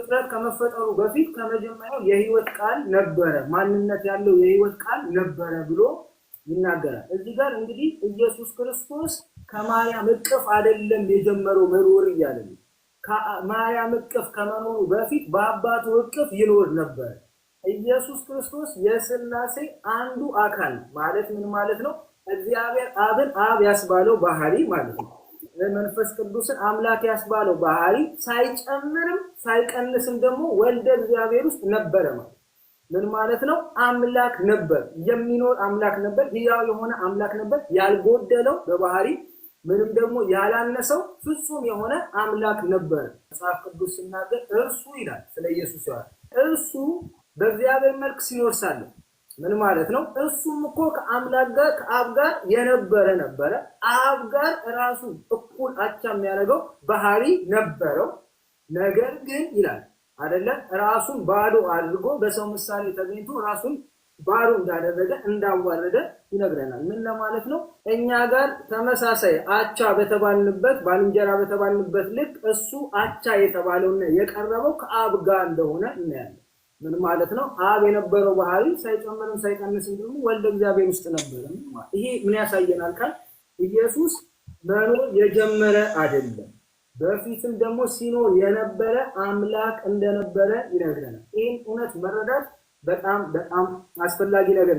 ፍጥረት ከመፈጠሩ በፊት ከመጀመሪያው የህይወት ቃል ነበረ፣ ማንነት ያለው የህይወት ቃል ነበረ ብሎ ይናገራል። እዚህ ጋር እንግዲህ ኢየሱስ ክርስቶስ ከማርያም እቅፍ አይደለም የጀመረው መኖር እያለ ነው። ከማርያም እቅፍ ከመኖሩ በፊት በአባቱ እቅፍ ይኖር ነበር። ኢየሱስ ክርስቶስ የሥላሴ አንዱ አካል ማለት ምን ማለት ነው? እግዚአብሔር አብን አብ ያስባለው ባህሪ ማለት ነው። መንፈስ ቅዱስን አምላክ ያስባለው ባህሪ ሳይጨምርም ሳይቀንስም ደግሞ ወልደ እግዚአብሔር ውስጥ ነበረ ማለት ምን ማለት ነው? አምላክ ነበር፣ የሚኖር አምላክ ነበር፣ ሕያው የሆነ አምላክ ነበር፣ ያልጎደለው በባህሪ ምንም ደግሞ ያላነሰው ፍጹም የሆነ አምላክ ነበር። መጽሐፍ ቅዱስ ሲናገር እርሱ ይላል ስለ ኢየሱስ ያወራል። እርሱ በእግዚአብሔር መልክ ሲኖር ሳለ ምን ማለት ነው? እሱም እኮ ከአምላክ ጋር ከአብ ጋር የነበረ ነበረ። አብ ጋር ራሱ እኩል አቻ የሚያደርገው ባህሪ ነበረው። ነገር ግን ይላል አይደለ ራሱን ባዶ አድርጎ በሰው ምሳሌ ተገኝቶ ራሱን ባዶ እንዳደረገ እንዳዋረደ ይነግረናል። ምን ለማለት ነው? እኛ ጋር ተመሳሳይ አቻ በተባልንበት ባልንጀራ በተባልንበት ልክ እሱ አቻ የተባለውና የቀረበው ከአብ ጋር እንደሆነ እናያለን። ምን ማለት ነው? አብ የነበረው ባህሪ ሳይጨምርም ሳይቀንስም ደግሞ ወልደ እግዚአብሔር ውስጥ ነበር። ይሄ ምን ያሳየናል? ካል ኢየሱስ መኖር የጀመረ አይደለም፣ በፊትም ደግሞ ሲኖር የነበረ አምላክ እንደነበረ ይነግረናል። ይህን እውነት መረዳት በጣም አስፈላጊ ነገር